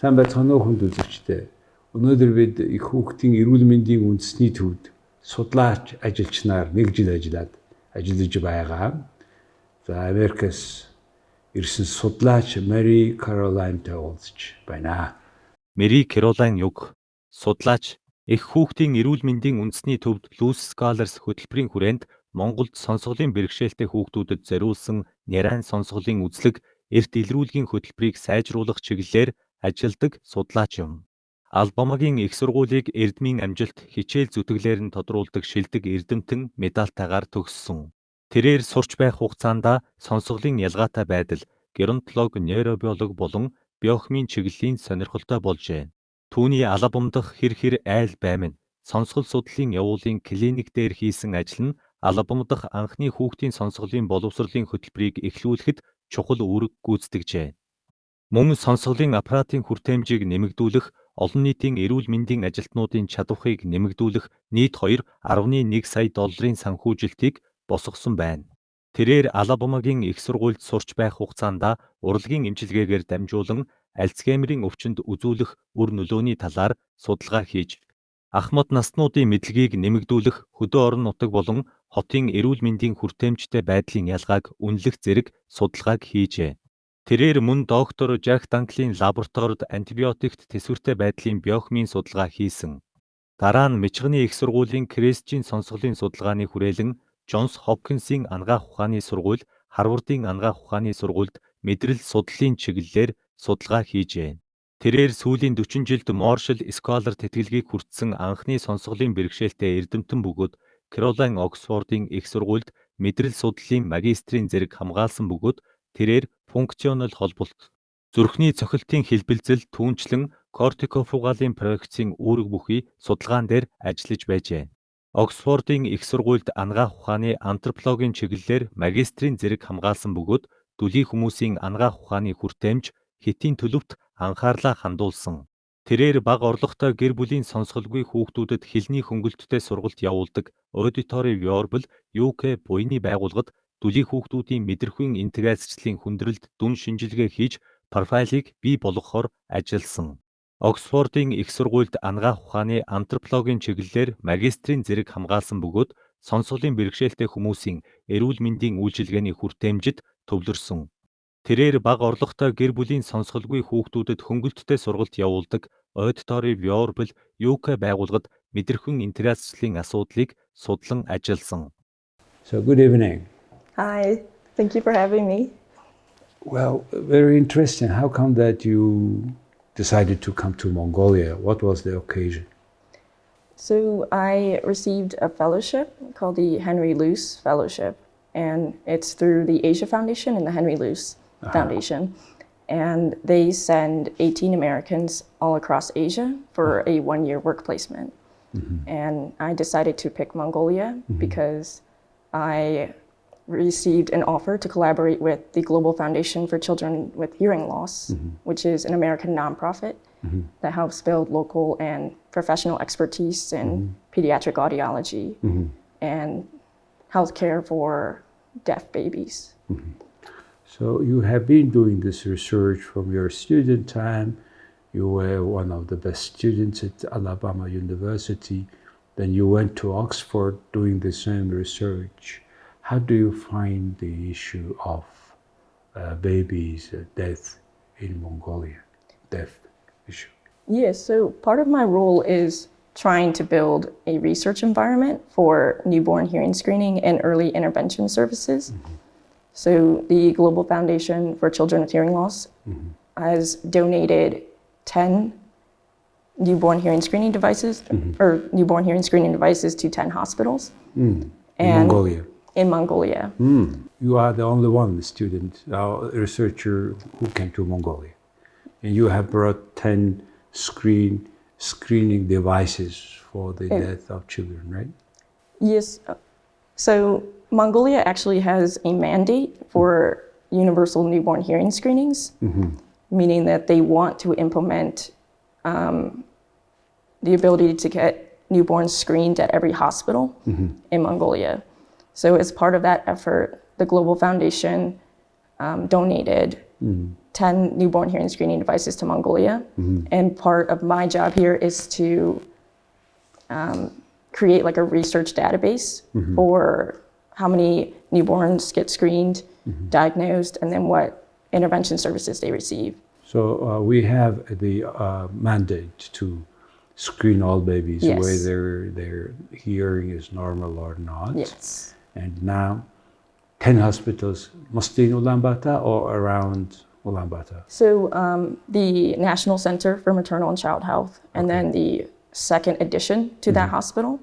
Сайн байцгаана уу хүнд үзэгчдээ. Өнөөдөр бид их хүүхдийн эрүүл мэндийн үндэсний төвд судлаач ажилчнаар 1 жил ажиллаж байгаа. За Америкээс ирсэн судлаач Мэри Кэролайнтай уулзч байна. Мэри Кэролайн юг судлаач их хүүхдийн эрүүл мэндийн үндэсний төвд Luce Scholars хөтөлбөрийн хүрээнд Монголд сонсголын бэрхшээлтэй хүүхдүүдэд зориулсан нярайн сонсголын үзлэг эрт илрүүлгийн хөтөлбөрийг сайжруулах чиглэлээр ажилладаг судлаач юм. Албамагийн их сургуулийг эрдмийн амжилт хичээл зүтгэлээр нь тодруулдаг шилдэг эрдэмтэн медальтайгаар төгссөн. Тэрээр сурч байх хугацаанд сонсголын ялгаатай байдал, геронтолог, нейробиолог болон биохимийн чиглэлийн сонирхолтой болжээ. Түүний албамдах хэр айл баймин сонсгол судлалын явуулын клиник дээр хийсэн ажил нь албамдах анхны хүүхдийн сонсголын боловсролын хөтөлбөрийг эхлүүлэхэд чухал үүрэг гүйцэтгэжээ. Мөн сонсголын аппаратын хүртээмжийг нэмэгдүүлэх, олон нийтийн эрүүл мэндийн ажилтнуудын чадварыг нэмэгдүүлэх нийт $2.1 сая санхүүжилтийг босгосон байна. Тэрээр Алабамагийн их сургуульд сурч байх хугацаанд урлагийн эмчилгээгээр дамжуулан Альцгеймерийн өвчнөд үзүүлэх үр нөлөөний талаар судалгаа хийж, ахмад наснуудын мэдлэгийг нэмэгдүүлэх, хөдөө орон нутаг болон хотын эрүүл мэндийн хүртээмжтэй байдлын ялгааг үнэлэх зэрэг судалгааг хийжээ. Тэрээр мөн доктор Жак Данклийн лабораторид антибиотикт тэсвэртэй байдлын биохимийн судалгаа хийсэн. Дараа нь Мичиганы их сургуулийн Крестийн сонсголын судалгааны хүрээлэн Джонс Хопкинсийн анагаах ухааны сургууль, Харвардын анагаах ухааны сургуульд мэдрэл судлалын чиглэлээр судалгаа хийжээ. Тэрээр сүүлийн 40 жилд Morshall Scholar тэтгэлгийг хүртсэн анхны сонсголын бэрхшээлтэй эрдэмтэн бөгөөд Кэролайн Оксфордын их сургуульд мэдрэл судлалын магистрийн зэрэг хамгаалсан бөгөөд тэрээр функционал холболт, зүрхний цохилтын хэлбэлзэл, түүнчлэн кортикофугаалын проекцийн үүрэг бүхий судалгаан дээр ажиллаж байжээ. Оксфордын их сургуульд анагаах ухааны антропологийн чиглэлээр магистрийн зэрэг хамгаалсан бөгөөд дүлий хүмүүсийн анагаах ухааны хүртээмж, хэтийн төлөвт анхаарлаа хандуулсан. Тэрээр бага орлоготой гэр бүлийн сонсголгүй хүүхдүүдэд хэлний хөнгөлөлттэй сургалт явуулдаг аудиторийн Эрүүл UK буйны байгууллагад дүлий хүүхдүүдийн мэдрэхүйн интеграцчлалын хүндрэлд дүн шинжилгээ хийж профайлыг бий болгохоор ажилласан. Оксфордын их сургуульд анагаах ухааны антропологийн чиглэлээр магистрийн зэрэг хамгаалсан бөгөөд сонсголын бэрхшээлтэй хүмүүсийн эрүүл мэндийн үйлчилгээний хүртээмжид төвлөрсөн. Тэрээр бага орлоготой гэр бүлийн сонсголгүй хүүхдүүдэд хөнгөлөлттэй сургалт явуулдаг аудиторийн Эрүүл UK байгууллагад мэдрэхүйн интеграцчлалын асуудлыг судлан ажилласан. So good evening. Hi, thank you for having me. Well, very interesting. How come that you decided to come to Mongolia? What was the occasion? So I received a fellowship called the Henry Luce Fellowship, and it's through the Asia Foundation and the Henry Luce Foundation. And they send 18 Americans all across Asia for a 1-year work placement. And I decided to pick Mongolia because I received an offer to collaborate with the Global Foundation for Children with Hearing Loss, which is an American nonprofit that helps build local and professional expertise in pediatric audiology and healthcare for deaf babies. So you have been doing this research from your student time. You were one of the best students at Alabama University. Then you went to Oxford doing the same research. How do you find the issue of babies' death in Mongolia, death issue? Yes, so part of my role is trying to build a research environment for newborn hearing screening and early intervention services. So the Global Foundation for Children with Hearing Loss has donated 10 newborn hearing screening devices or newborn hearing screening devices to 10 hospitals. In Mongolia? In Mongolia. You are the only one student, researcher who came to Mongolia. And you have brought 10 screening devices for the death of children, right? Yes. So Mongolia actually has a mandate for universal newborn hearing screenings, meaning that they want to implement the ability to get newborns screened at every hospital in Mongolia. So as part of that effort, the Global Foundation donated 10 newborn hearing screening devices to Mongolia. And part of my job here is to create like a research database for how many newborns get screened, diagnosed, and then what intervention services they receive. So we have the mandate to screen all babies, Yes. whether their hearing is normal or not. Yes. And now 10 hospitals, mostly in Ulaanbaatar or around Ulaanbaatar? So the National Center for Maternal and Child Health, and then the second addition to that hospital,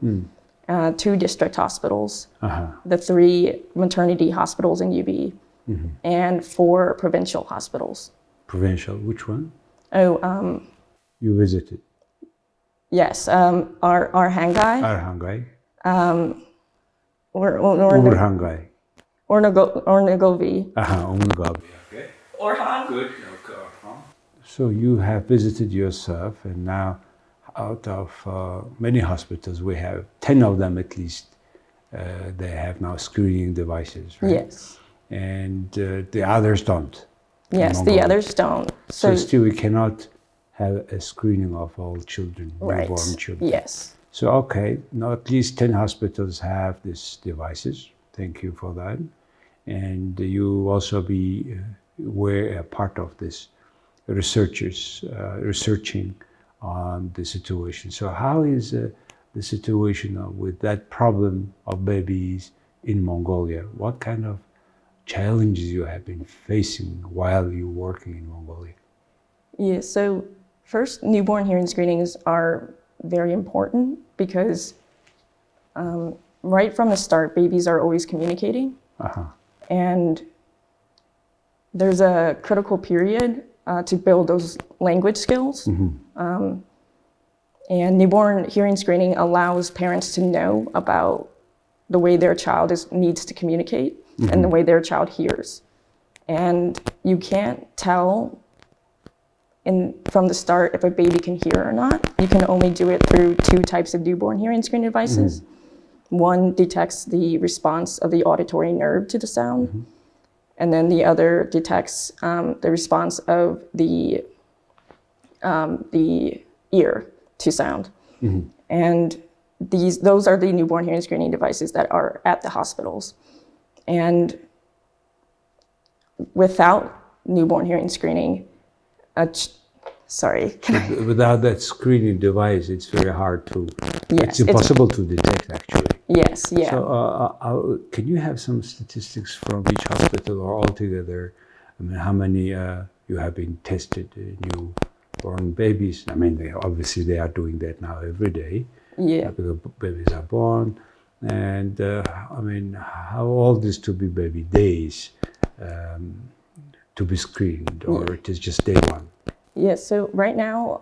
2 district hospitals, the 3 maternity hospitals in UB, and 4 provincial hospitals. Provincial, which one? Oh, You visited? yes, our Hangai, Arhangai? or Urhangai? Ornagovi. Umgabi. Okay. Orhan. Good. Okay. So you have visited yourself, and now out of many hospitals, we have 10 of them at least, they have now screening devices, right? Yes. And the others don't. Yes, the Mongolia. others don't. So still we cannot have a screening of all children, right. newborn children. Yes. So, okay, now at least 10 hospitals have these devices. Thank you for that. And you also were a part of this researching on the situation. So how is the situation with that problem of babies in Mongolia? What kind of challenges you have been facing while you're working in Mongolia? Yeah, so first, newborn hearing screenings are very important because right from the start, babies are always communicating. And there's a critical period to build those language skills. And newborn hearing screening allows parents to know about the way their child needs to communicate and the way their child hears. And you can't tell from the start if a baby can hear or not. You can only do it through 2 types of newborn hearing screening devices. One detects the response of the auditory nerve to the sound, and then the other detects the response of the ear to sound. And those are the newborn hearing screening devices that are at the hospitals. And without newborn hearing screening, without that screening device, it's very hard to, Yes, it's impossible to detect actually. Yes, yeah. So can you have some statistics from each hospital or altogether? I mean, how many you have been tested, newborn babies? I mean, obviously they are doing that now every day. Yeah. Because babies are born. And I mean, how old is to be baby days to be screened, or it is just day 1? Yes, so right now,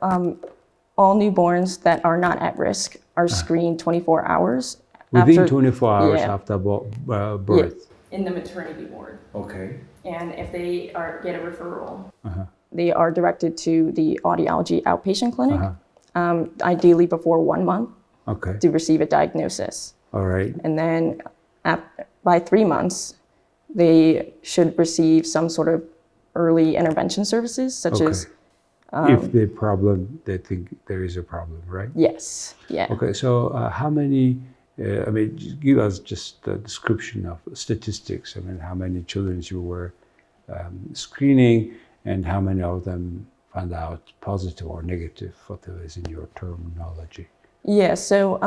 all newborns that are not at risk are screened 24 hours. Within 24 hours after birth? Yeah, in the maternity ward. Okay. And if they get a referral, they are directed to the audiology outpatient clinic, ideally before 1 month, to receive a diagnosis. All right. And then by 3 months, they should receive some sort of early intervention services, such as... if they think there is a problem, right? Yes, yeah. Okay, so how many, I mean, give us just a description of statistics. I mean, how many children you were screening and how many of them found out positive or negative, whatever is in your terminology. Yeah, so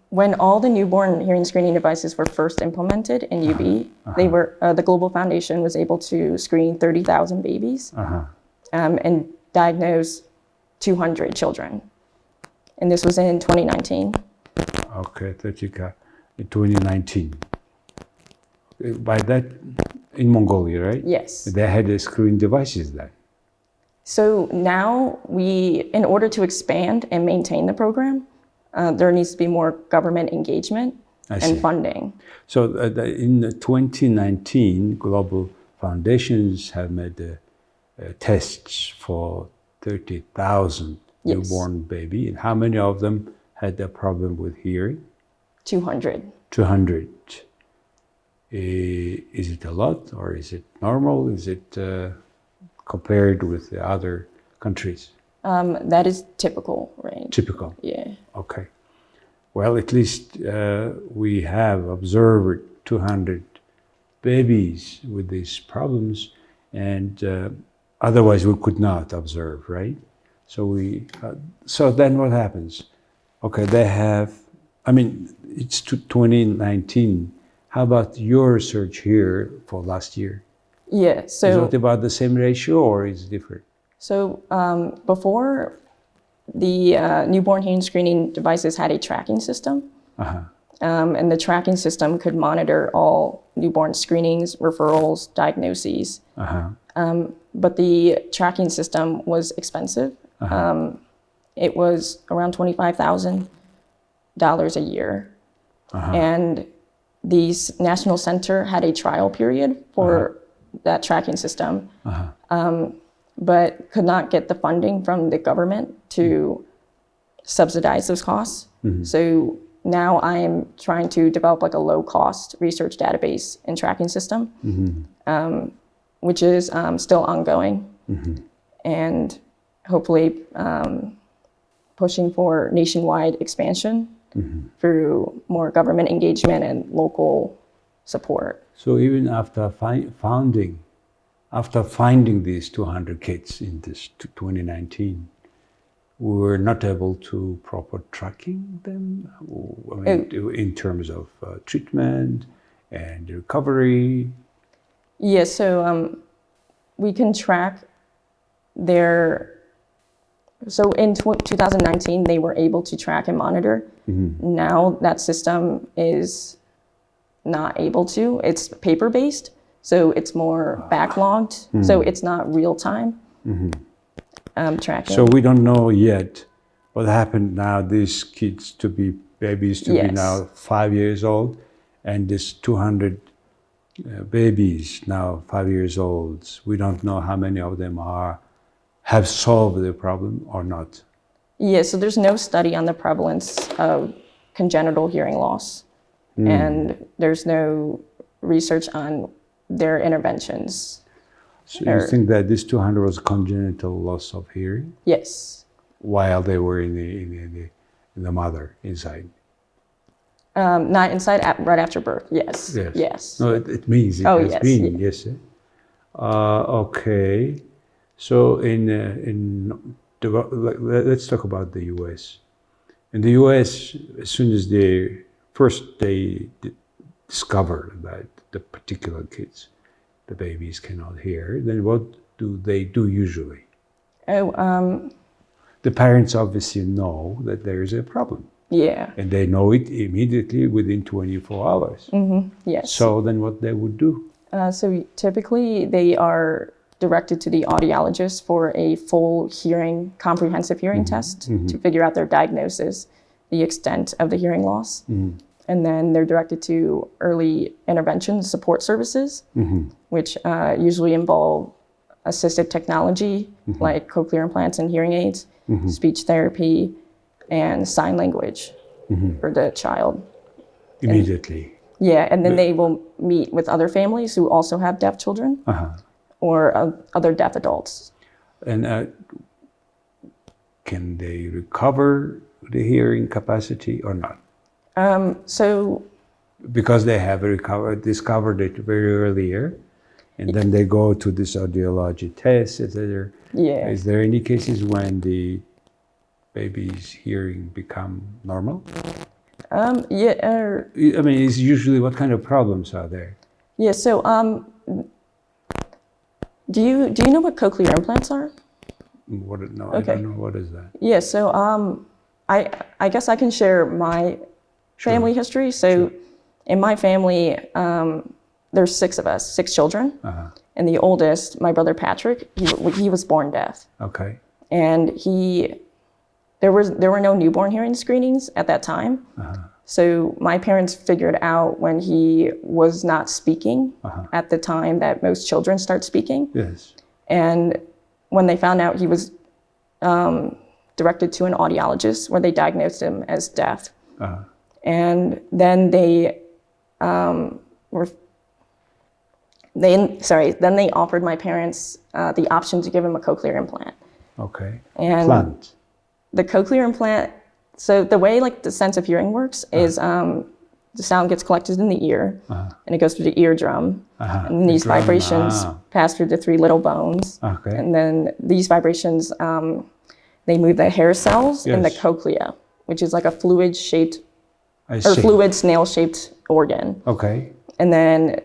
when all the newborn hearing screening devices were first implemented in UB, they were the Global Foundation was able to screen 30,000 babies and diagnose 200 children. And this was in 2019. Okay, in 2019. By that, in Mongolia, right? Yes. They had screening devices then. So now in order to expand and maintain the program, there needs to be more government engagement and funding. So in 2019, global foundations have made tests for 30,000 newborn baby. And how many of them had a problem with hearing? 200. 200. Is it a lot or is it normal? Is it compared with the other countries? That is typical, right? Typical. Yeah. Okay. Well, at least we have observed 200 babies with these problems, and otherwise we could not observe, right? So so then what happens? Okay, they have, I mean, it's 2019. How about your research here for last year? Yeah, Is so it about the same ratio or is it different? so before the newborn hearing screening devices had a tracking system, and the tracking system could monitor all newborn screenings, referrals, diagnoses. But the tracking system was expensive. It was around $25,000 a year. And the National Center had a trial period for that tracking system, but could not get the funding from the government to subsidize those costs. So now I'm trying to develop like a low-cost research database and tracking system, which is still ongoing, and hopefully pushing for nationwide expansion through more government engagement and local support. So even after finding these 200 kids in this 2019, we were not able to proper tracking them. I mean, in terms of treatment and recovery. Yeah, so we can track their. So in 2019, they were able to track and monitor. Now that system is not able to. It's paper-based, so it's more backlogged. So it's not real-time tracking. So we don't know yet what happened now. These kids to be babies to be now 5 years old, and this 200 babies now 5 years old. We don't know how many of them have solved the problem or not. Yeah, so there's no study on the prevalence of congenital hearing loss, and there's no research on their interventions. So you think that this 200 was congenital loss of hearing? Yes. While they were in the mother inside? Not inside, right after birth. Yes. Yes. No, it means it has been. Yes. Okay. So let's talk about the U.S. In the U.S., as soon as they discover that the particular kids, the babies cannot hear, then what do they do usually? The parents obviously know that there is a problem. Yeah. And they know it immediately within 24 hours. Yes. So then what they would do? So typically they are directed to the audiologist for a full comprehensive hearing test to figure out their diagnosis, the extent of the hearing loss. And then they're directed to early intervention support services, which usually involve assistive technology like cochlear implants and hearing aids, speech therapy, and sign language for the child. Immediately. And then they will meet with other families who also have deaf children or other deaf adults. And can they recover the hearing capacity or not? So because they have discovered it very earlier, and then they go to this audiology test, etc. Is there any cases when the baby's hearing become normal? I mean, it's usually what kind of problems are there? So do you know what cochlear implants are? I don't know. What is that? So I guess I can share my family history. So in my family, there's 6 of us, 6 children. And the oldest, my brother Patrick, he was born deaf. Okay. And there were no newborn hearing screenings at that time. So my parents figured out when he was not speaking at the time that most children start speaking. Yes. And when they found out, he was directed to an audiologist where they diagnosed him as deaf. And then they Then they offered my parents the option to give him a cochlear implant. Okay. And Plant. the cochlear implant, so the way like the sense of hearing works is the sound gets collected in the ear and it goes through the eardrum. And these vibrations pass through the 3 little bones. Okay. And then these vibrations, they move the hair cells in the cochlea, which is like a fluid-shaped fluid snail-shaped organ. Okay. And then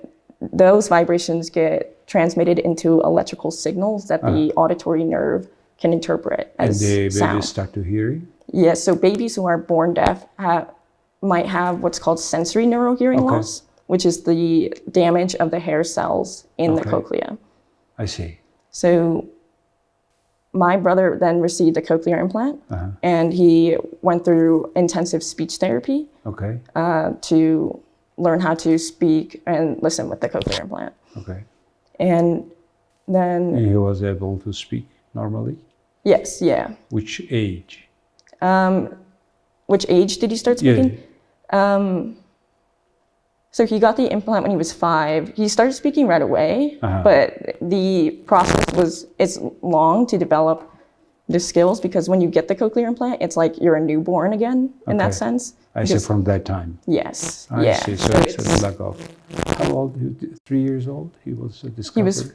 those vibrations get transmitted into electrical signals that the auditory nerve can interpret as and the sound. babies start to hearing? Yes, so babies who are born deaf might have what's called sensory neurohearing loss, which is the damage of the hair cells in the cochlea. I see. So my brother then received a cochlear implant, and he went through intensive speech therapy to learn how to speak and listen with the cochlear implant. Okay. And then he was able to speak normally? Yes, yeah. Which age? Which age did he start speaking? So he got the implant when he was 5. He started speaking right away, but the process it's long to develop the skills, because when you get the cochlear implant, it's like you're a newborn again in that sense. I see, from that time. Yes. I see. So it's like how old? 3 years old? He was discovered? He was,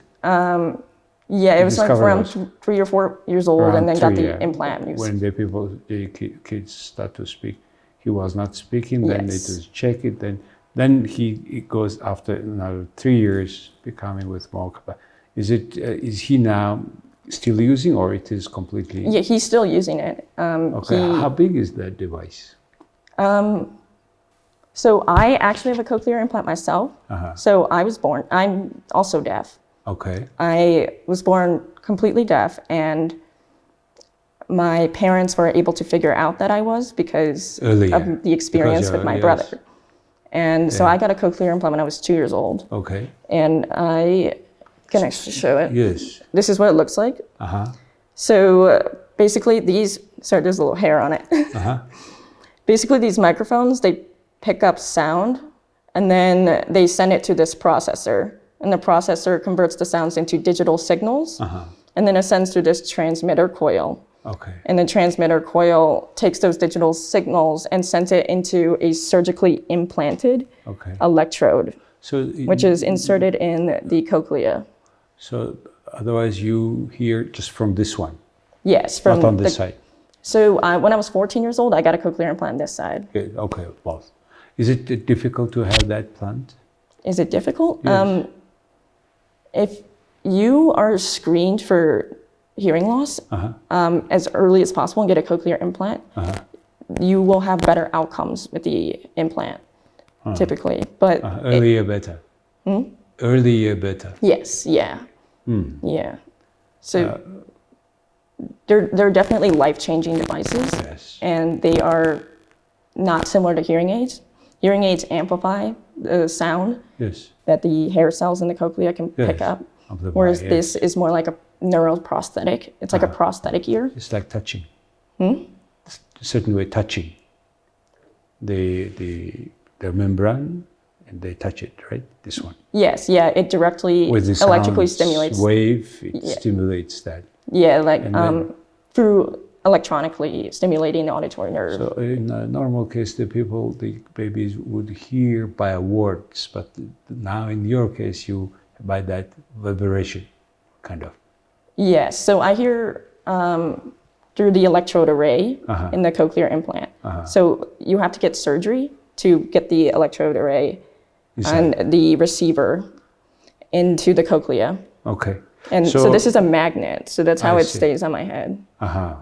it was like around 3 or 4 years old, and then got the implant. When the kids start to speak, he was not speaking, then they just check it, then he goes after another 3 years becoming with more capacity. Is he now still using, or it is completely? Yeah, he's still using it. How big is that device? So I actually have a cochlear implant myself. So I'm also deaf. Okay. I was born completely deaf, and my parents were able to figure out that I was because of the experience with my brother. And so I got a cochlear implant when I was 2 years old. Okay. And I can actually show it. Yes. This is what it looks like. So basically there's a little hair on it. Basically these microphones, they pick up sound, and then they send it to this processor. And the processor converts the sounds into digital signals. And then it sends through this transmitter coil. Okay. And the transmitter coil takes those digital signals and sends it into a surgically implanted electrode, which is inserted in the cochlea. So otherwise you hear just from this one? Yes. From not on this side? So when I was 14 years old, I got a cochlear implant on this side. Okay, both. Is it difficult to have that plant? Is it difficult? Yes. If you are screened for hearing loss as early as possible and get a cochlear implant, you will have better outcomes with the implant, typically. But earlier better. Earlier better. Yes. Yeah. Yeah. So they're definitely life-changing devices, and they are not similar to hearing aids. Hearing aids amplify the sound that the hair cells in the cochlea can pick up, whereas this is more like a neuroprosthetic. It's like a prosthetic ear. It's like touching. A certain way touching the membrane, and they touch it, right? This one. Yes, yeah. It directly electrically stimulates. Wave, it stimulates that. Yeah, like through electronically stimulating the auditory nerve. So in a normal case, the babies would hear by words, but now in your case, you by that vibration, kind of. Yes, so I hear through the electrode array in the cochlear implant. So you have to get surgery to get the electrode array and the receiver into the cochlea. Okay. And so this is a magnet, so that's how it stays on my head.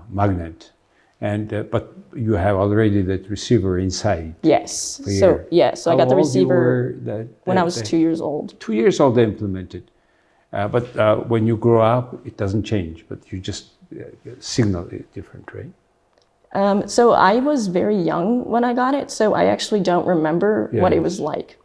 Magnet. And but you have already that receiver inside. Yes. So I got the receiver when I was 2 years old. 2 years old they implemented. But when you grow up, it doesn't change, but you just signal it different, right? So I was very young when I got it, so I actually don't remember what it was like.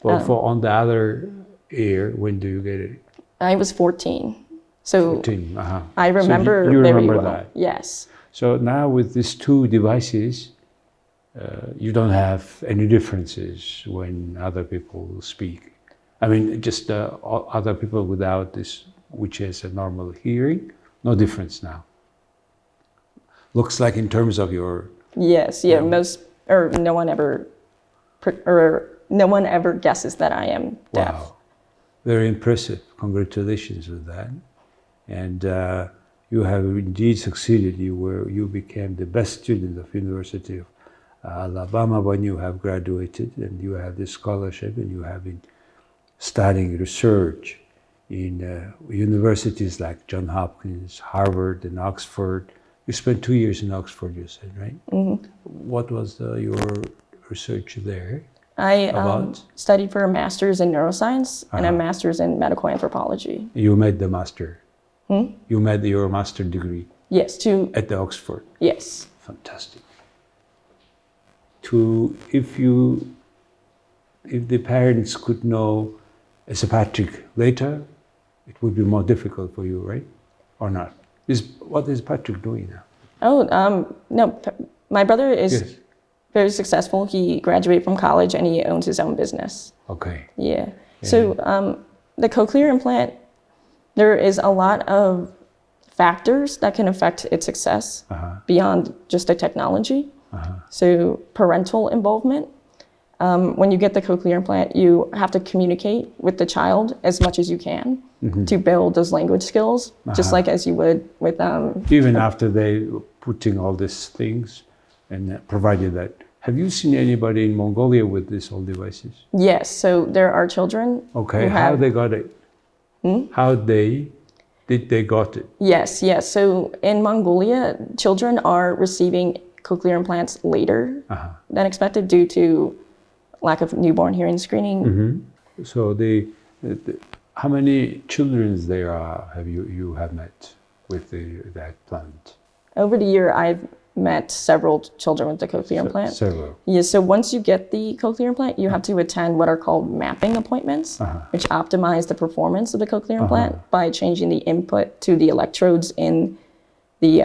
Well, for on the other ear, when do you get it? I was 14. So 14, I remember so you very remember well. That? Yes. So now with these two devices, you don't have any differences when other people speak. I mean, just other people without this, which has a normal hearing, no difference now. Looks like in terms of your... Yes, yeah, no one ever guesses that I am deaf. Wow, very impressive. Congratulations with that. And you have indeed succeeded. You became the best student of University of Alabama when you have graduated, and you have this scholarship, and you have been studying research in universities like Johns Hopkins, Harvard, and Oxford. You spent 2 years in Oxford, you said, right? Mm-hmm. What was your research there? I studied for a master's in neuroscience and a master's in medical anthropology. You made the master? You made your master degree? Yes, at the Oxford? Yes. Fantastic. If the parents could know as a Patrick later, it would be more difficult for you, right? Or not? What is Patrick doing now? No, my brother is very successful. He graduated from college and he owns his own business. Okay. Yeah. So the cochlear implant, there is a lot of factors that can affect its success beyond just the technology. So parental involvement. When you get the cochlear implant, you have to communicate with the child as much as you can to build those language skills, just like as you would with... Even after they putting all these things and provided that. Have you seen anybody in Mongolia with these old devices? Yes, so there are children. Okay, how they got it? How did they got it? Yes. So in Mongolia, children are receiving cochlear implants later than expected due to lack of newborn hearing screening. So how many children there have you have met with that plant? Over the year, I've met several children with the cochlear implant. Several. Yeah, so once you get the cochlear implant, you have to attend what are called mapping appointments, which optimize the performance of the cochlear implant by changing the input to the electrodes in the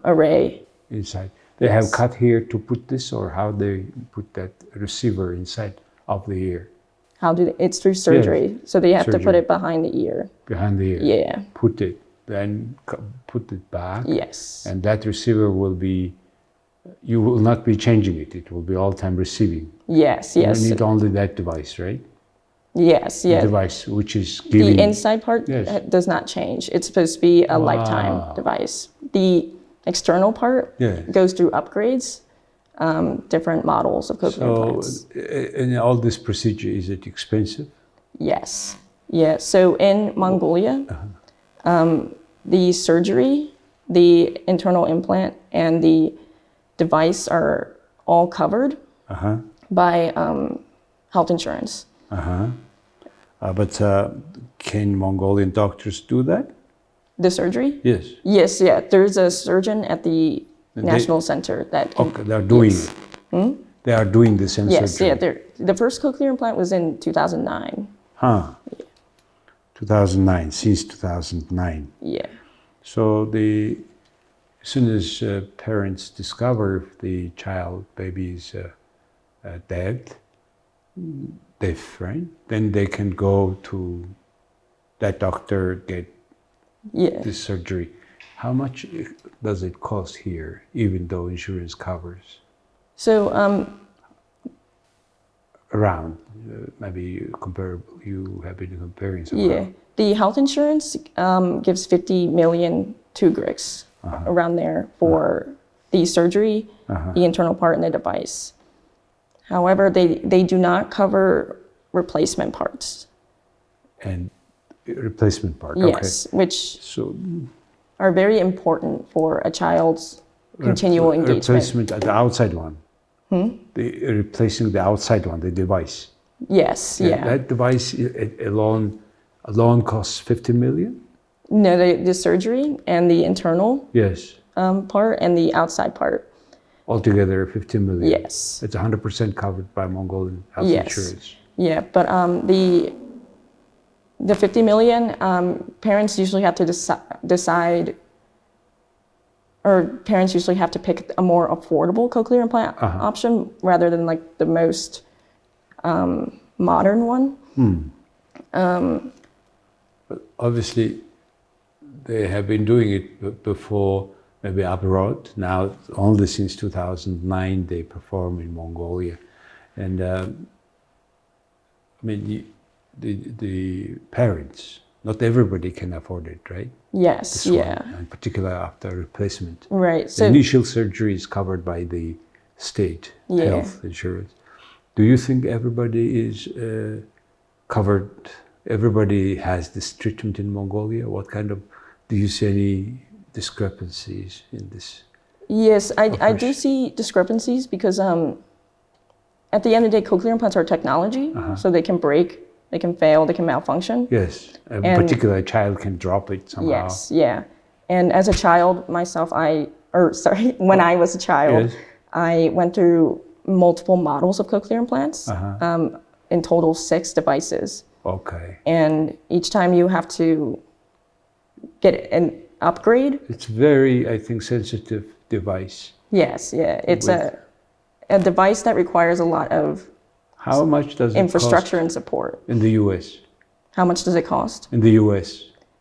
array. Inside. They have cut here to put this, or how they put that receiver inside of the ear? It's through surgery. So they have to put it behind the ear. Behind the ear. Yeah. Put it, then put it back. Yes. And that receiver you will not be changing it. It will be all time receiving. Yes. You need only that device, right? Yes. The device, which is giving... The inside part does not change. It's supposed to be a lifetime device. The external part goes through upgrades, different models of cochlear implants. And all this procedure, is it expensive? Yes. Yeah. So in Mongolia, the surgery, the internal implant, and the device are all covered by health insurance. But can Mongolian doctors do that? The surgery? Yes. Yes, yeah. There's a surgeon at the National Center that can... Okay, they're doing it. They are doing the same surgery. Yes, yeah. The first cochlear implant was in 2009. 2009, since 2009. Yeah. So as soon as parents discover if the baby is deaf, right? Then they can go to that doctor, get this surgery. How much does it cost here, even though insurance covers? So around, maybe you have been comparing some. Yeah, the health insurance gives 50 million tugriks around there for the surgery, the internal part, and the device. However, they do not cover replacement parts. And replacement part, yes, which are very important for a child's continual engagement. Replacement, the outside one. Replacing the outside one, the device. Yes, yeah. That device alone costs 50 million? No, the surgery and the internal part and the outside part. Altogether 50 million? Yes. It's 100% covered by Mongolian health insurance. Yeah, but the 50 million, parents usually have to decide, or parents usually have to pick a more affordable cochlear implant option rather than like the most modern one. But obviously, they have been doing it before, maybe abroad. Now, only since 2009, they perform in Mongolia. And I mean, the parents, not everybody can afford it, right? Yes, This yeah. one, in particular after replacement. Right. The So initial surgery is covered by the state Yeah. health insurance. Do you think everybody is covered? Everybody has this treatment in Mongolia? What kind of, do you see any discrepancies in this? yes, I do course. see discrepancies because at the end of the day, cochlear implants are technology, so they can break, they can fail, they can malfunction. Yes, in And- particular, a child can drop it somehow. Yes, yeah. And as a child myself, when I was a child, Yes. I went through multiple models of cochlear implants, in total 6 devices. Okay. And each time you have to get an upgrade. It's very, I think, sensitive device. Yes, yeah. It's a device that requires a lot of How much does it infrastructure cost and support. in the US? How much does it cost? In the US?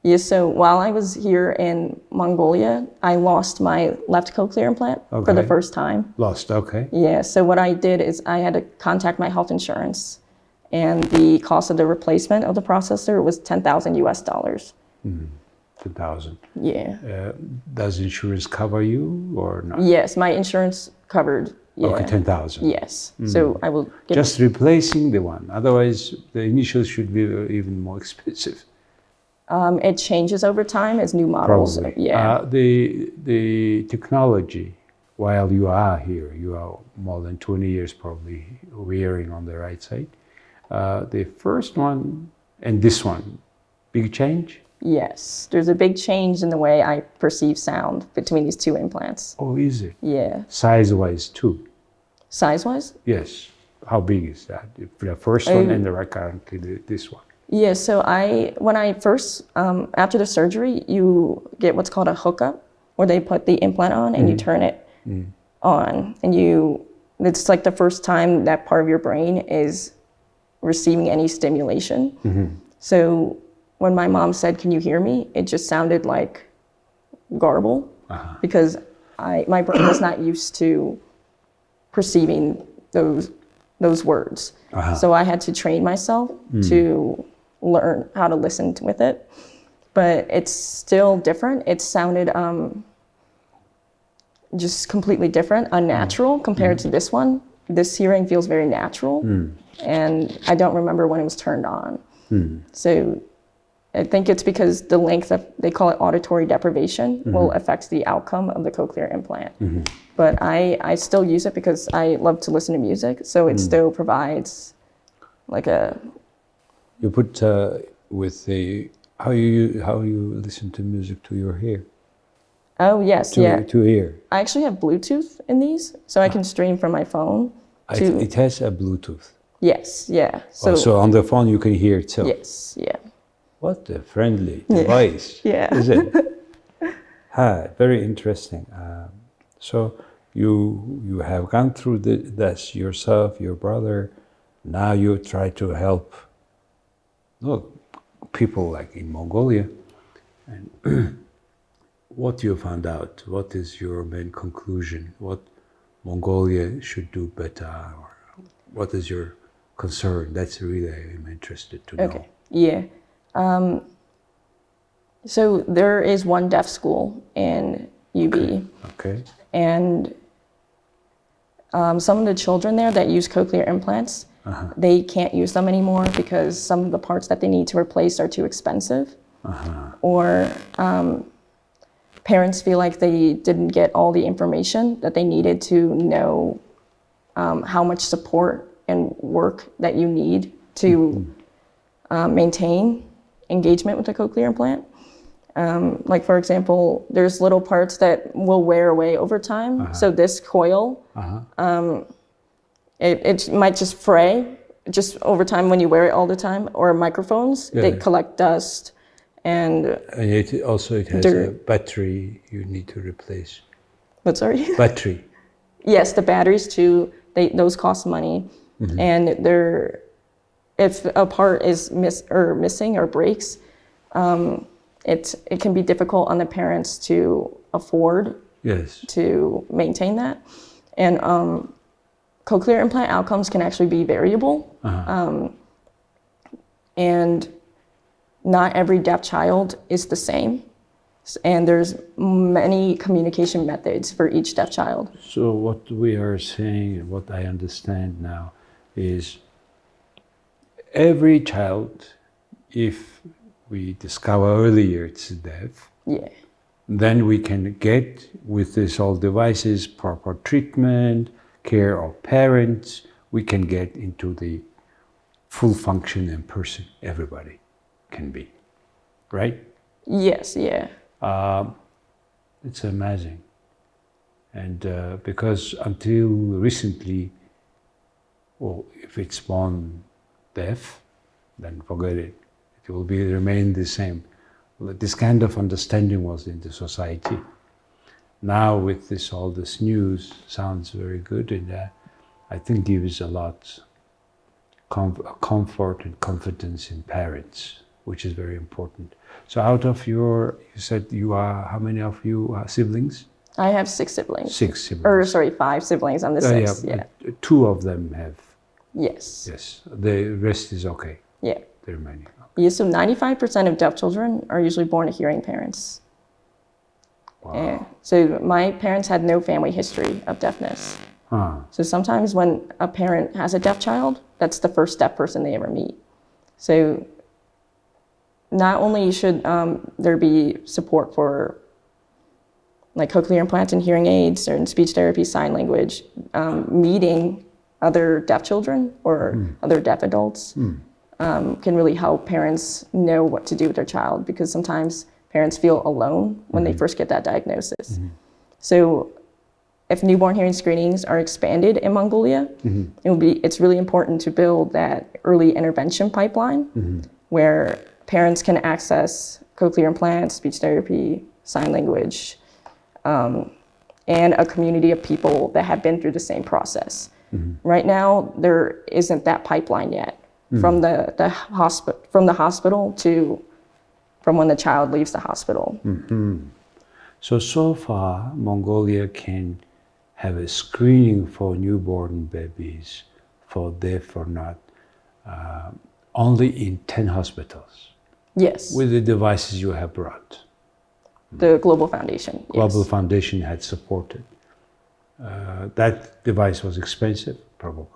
Yes, so while I was here in Mongolia, I lost my left cochlear implant for the Okay. first time. Lost, okay. Yeah, so what I did is I had to contact my health insurance, and the cost of the replacement of the processor was $10,000 US dollars. 2,000. Yeah. Does insurance cover you or not? Yes, my insurance covered. Yeah. Okay, 10,000. Yes. So I will get Just replacing the one. Otherwise, the initial should be even more expensive. it changes over time as new models. Probably. Yeah. The technology, while you are here, you are more than 20 years probably wearing on the right side. The first one and this one, big change? Yes. There's a big change in the way I perceive sound between these two implants. Oh, is it? Yeah. Size-wise too? Size-wise? Yes. How big is that? The first one and currently this one? Yeah, so when I first, after the surgery, you get what's called a hookup, where they put the implant on and you turn it on. And it's like the first time that part of your brain is receiving any stimulation. So when my mom said, "Can you hear me?" it just sounded like garble because my brain was not used to perceiving those words. So I had to train myself to learn how to listen with it. But it's still different. It sounded just completely different, unnatural compared to this one. This hearing feels very natural, and I don't remember when it was turned on. So I think it's because the length of, they call it auditory deprivation, will affect the outcome of the cochlear implant. But I still use it because I love to listen to music, so it still provides like a... You put with the, how you listen to music to your ear? Oh, yes, yeah. To ear. I actually have Bluetooth in these, so I can stream from my phone to... It has a Bluetooth. Yes, yeah. So on the phone you can hear itself. Yes, yeah. What a friendly device, Yeah. is it? Very interesting. So you have gone through this yourself, your brother. Now you try to help people like in Mongolia. And what you found out? What is your main conclusion? What Mongolia should do better? Or what is your concern? That's really I'm interested to know. Okay, yeah. So there is one deaf school in UB, Okay. and some of the children there that use cochlear implants, they can't use them anymore because some of the parts that they need to replace are too expensive, or parents feel like they didn't get all the information that they needed to know how much support and work that you need to maintain engagement with the cochlear implant. Like for example, there's little parts that will wear away over time. So this coil, it might just fray just over time when you wear it all the time. Or microphones, they collect dust and it has dirt. a battery you need to replace. What, sorry? Battery. Yes, the batteries too, those cost money. And if a part is missing or breaks, it can be difficult on the parents to afford to maintain that. And cochlear implant outcomes can actually be variable. And not every deaf child is the same. And there's many communication methods for each deaf child. So what we are saying, what I understand now, is every child, if we discover earlier it's deaf, then we can get, with these all devices, proper treatment, care of parents, we can get into the full function in person. Everybody can be, right? Yes, yeah. It's amazing. And because until recently, well, if it's born deaf, then forget it. It will remain the same. This kind of understanding was in the society. Now with all this news, sounds very good, and I think gives a lot comfort and confidence in parents, which is very important. So out of you said you are, how many of you are siblings? I have 6 siblings. 6 siblings. Or sorry, 5 siblings. I'm the 6th. Yeah. 2 of them have. Yes. Yes. The rest is okay. Yeah. The remaining. Yeah, so 95% of deaf children are usually born to hearing parents. Wow. Yeah. So my parents had no family history of deafness. So sometimes when a parent has a deaf child, that's the first deaf person they ever meet. So not only should there be support for like cochlear implants and hearing aids or in speech therapy, sign language, meeting other deaf children or other deaf adults can really help parents know what to do with their child, because sometimes parents feel alone when they first get that diagnosis. So if newborn hearing screenings are expanded in Mongolia, it's really important to build that early intervention pipeline where parents can access cochlear implants, speech therapy, sign language, and a community of people that have been through the same process. Right now, there isn't that pipeline yet from the hospital to from when the child leaves the hospital. So far, Mongolia can have a screening for newborn babies, for deaf or not, only in 10 hospitals. Yes. With the devices you have brought. The Global Foundation. Global Foundation had supported. That device was expensive, probably.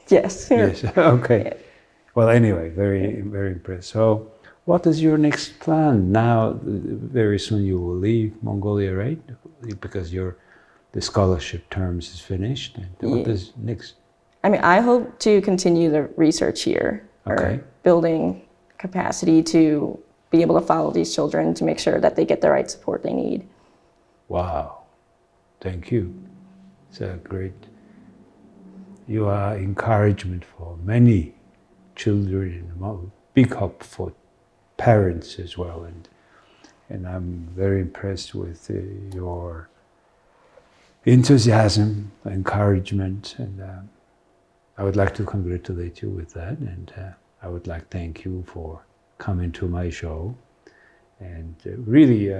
Yes. Yes. Okay. Yeah. Well, anyway, very, very impressed. So, what is your next plan now? Very soon you will leave Mongolia, right? Because the scholarship terms is finished. And what is next? I mean, I hope to continue the research here, or building capacity to be able to follow these children to make sure that they get the right support they need. Wow, thank you. It's a great. You are encouragement for many children, big hope for parents as well, and I'm very impressed with your enthusiasm, encouragement, and I would like to congratulate you with that, and I would like to thank you for coming to my show. And really,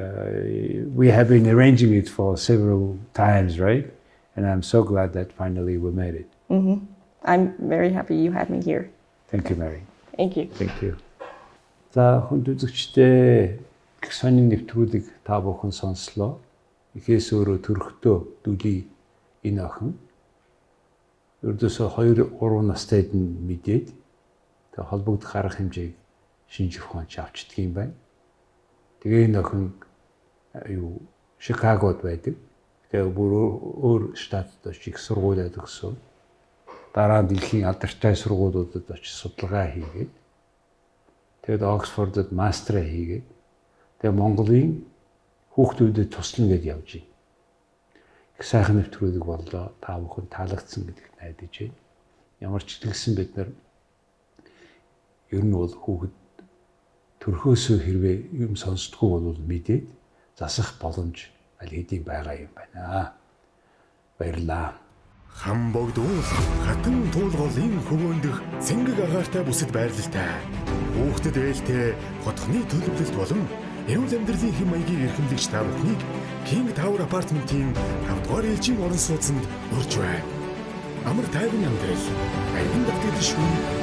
we have been arranging it for several times, right? And I'm so glad that finally we made it. I'm very happy you had me here. Thank you, Мэри. Thank you. Thank you. За хүнд үзэгчдээ их сонин нэвтрүүлэг та бүхэн сонслоо. Ихээс өөрөө төрхтөө дүүний энэ охин ердөөсөө 2-3 настайд нь мэдээд тэг холбогдох арга хэмжээг шинжих ухаанч авчдаг юм байна. Тэгээ энэ охин Чикагод байдаг. Тэгээ бүр өөр штатд очиж их сургуулиуд өгсөн. Дараа нь дэлхийн алдартай сургуулиудад очиж судалгаа хийгээд тэгээд Оксфордод мастераа хийгээд тэгээд Монголын хүүхдүүдэд туслана гэдээ явж байна. Их сайхан нэвтрүүлэг боллоо. Та бүхэн таалагдсан гэдэгт найдаж байна. Ямар ч тэгсэн бид нар ер нь бол хүүхэд төрхөөсөө хэрвээ юм сонсдгоо бол мэдээд засах боломж аль хэдийн байгаа юм байна. Баярлалаа. Хам богдуул хатан туулгуулын хөвөөндөх цэнгэг агаартай бүсэд байрлалтай. Хүүхдэд ээлтэй хотхны төлөвлөлт болон эрүүл амьдралын хэм маягийг эрхэмлэгч та бүхнийг King Tower апартментийн 5 дугаар ээлжийн орон сууцнд урьж байна. Амар тайван амьдрал, аян давтагдшгүй